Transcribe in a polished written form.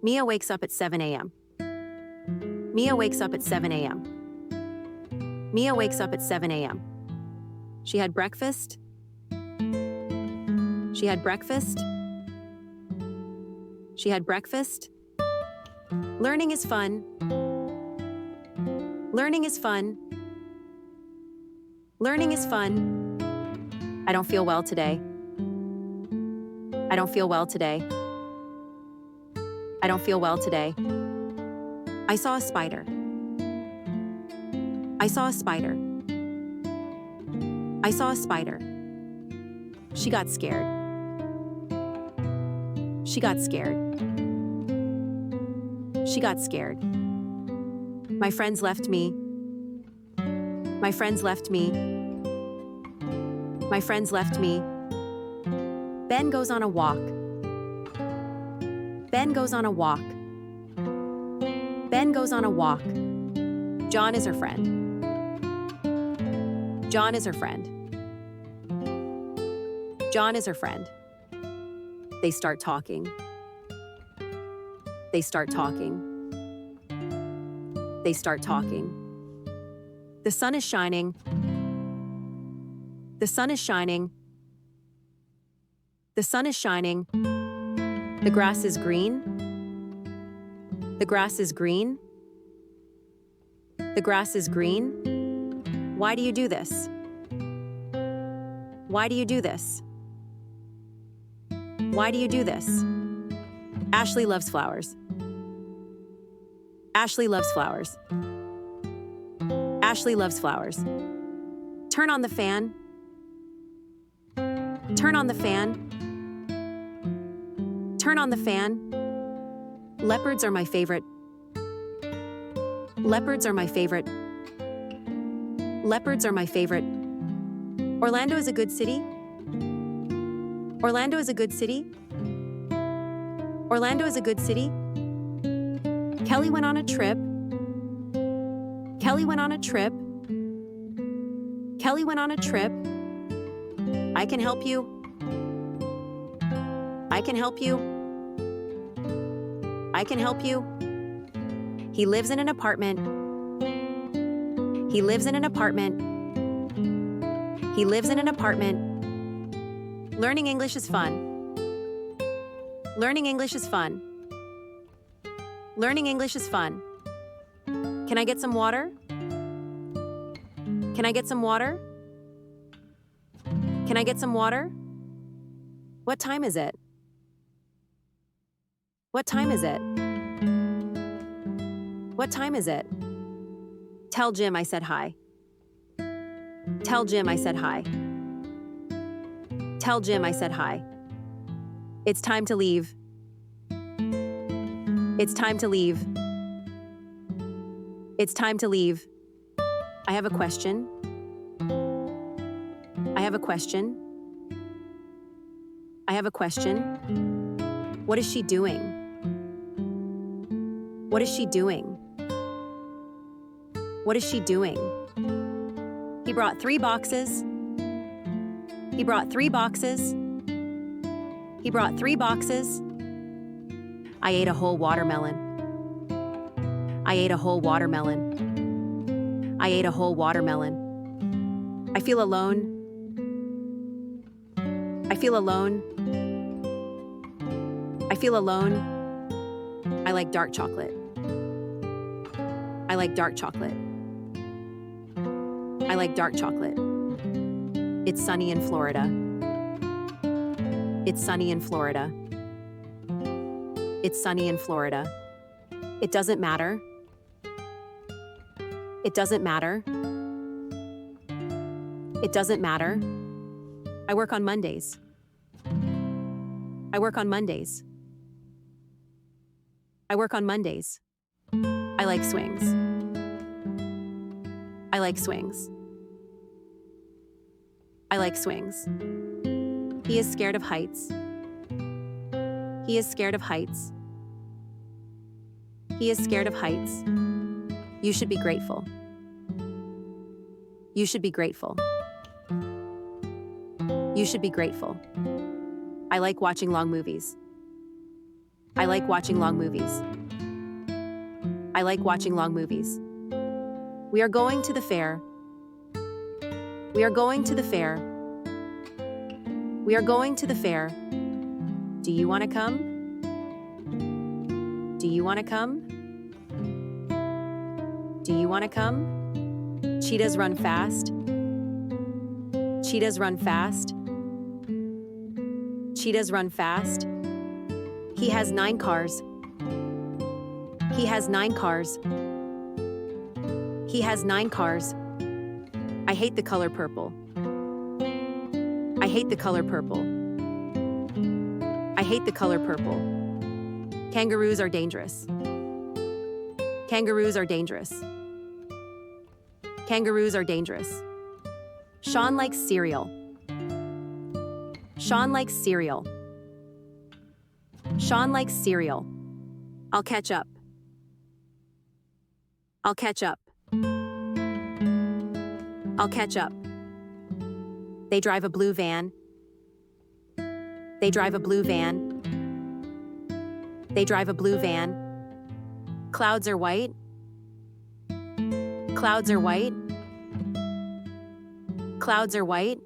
Mia wakes up at 7 a.m. Mia wakes up at 7 a.m. Mia wakes up at 7 a.m. She had breakfast. She had breakfast. She had breakfast. Learning is fun. Learning is fun. Learning is fun. I don't feel well today. I don't feel well today. I don't feel well today. I saw a spider. I saw a spider. I saw a spider. She got scared. She got scared. She got scared. My friends left me. My friends left me. My friends left me. Ben goes on a walk. Ben goes on a walk. Ben goes on a walk. John is her friend. John is her friend. John is her friend. They start talking. They start talking. They start talking. The sun is shining. The sun is shining. The sun is shining. The grass is green. The grass is green. The grass is green. Why do you do this? Why do you do this? Why do you do this? Ashley loves flowers. Ashley loves flowers. Ashley loves flowers. Turn on the fan. Turn on the fan. Turn on the fan. Leopards are my favorite. Leopards are my favorite. Leopards are my favorite. Orlando is a good city. Orlando is a good city. Orlando is a good city. Kelly went on a trip. Kelly went on a trip. Kelly went on a trip. I can help you. I can help you. I can help you. He lives in an apartment. He lives in an apartment. He lives in an apartment. Learning English is fun. Learning English is fun. Learning English is fun. Can I get some water? Can I get some water? Can I get some water? What time is it? What time is it? What time is it? Tell Jim I said hi. Tell Jim I said hi. Tell Jim I said hi. It's time to leave. It's time to leave. It's time to leave. I have a question. I have a question. I have a question. What is she doing? What is she doing? What is she doing? He brought 3 boxes. He brought 3 boxes. He brought 3 boxes. I ate a whole watermelon. I ate a whole watermelon. I ate a whole watermelon. I feel alone. I feel alone. I feel alone. I like dark chocolate. I like dark chocolate. I like dark chocolate. It's sunny in Florida. It's sunny in Florida. It's sunny in Florida. It doesn't matter. It doesn't matter. It doesn't matter. I work on Mondays. I work on Mondays. I work on Mondays. I like swings. I like swings. I like swings. He is scared of heights. He is scared of heights. He is scared of heights. You should be grateful. You should be grateful. You should be grateful. I like watching long movies. I like watching long movies. I like watching long movies. We are going to the fair. We are going to the fair. We are going to the fair. Do you want to come? Do you want to come? Do you want to come? Cheetahs run fast. Cheetahs run fast. Cheetahs run fast. He has 9 cars. He has 9 cars. He has 9 cars. I hate the color purple. I hate the color purple. I hate the color purple. Kangaroos are dangerous. Kangaroos are dangerous. Kangaroos are dangerous. Sean likes cereal. Sean likes cereal. Sean likes cereal. I'll catch up. I'll catch up. I'll catch up. They drive a blue van. They drive a blue van. They drive a blue van. Clouds are white. Clouds are white. Clouds are white.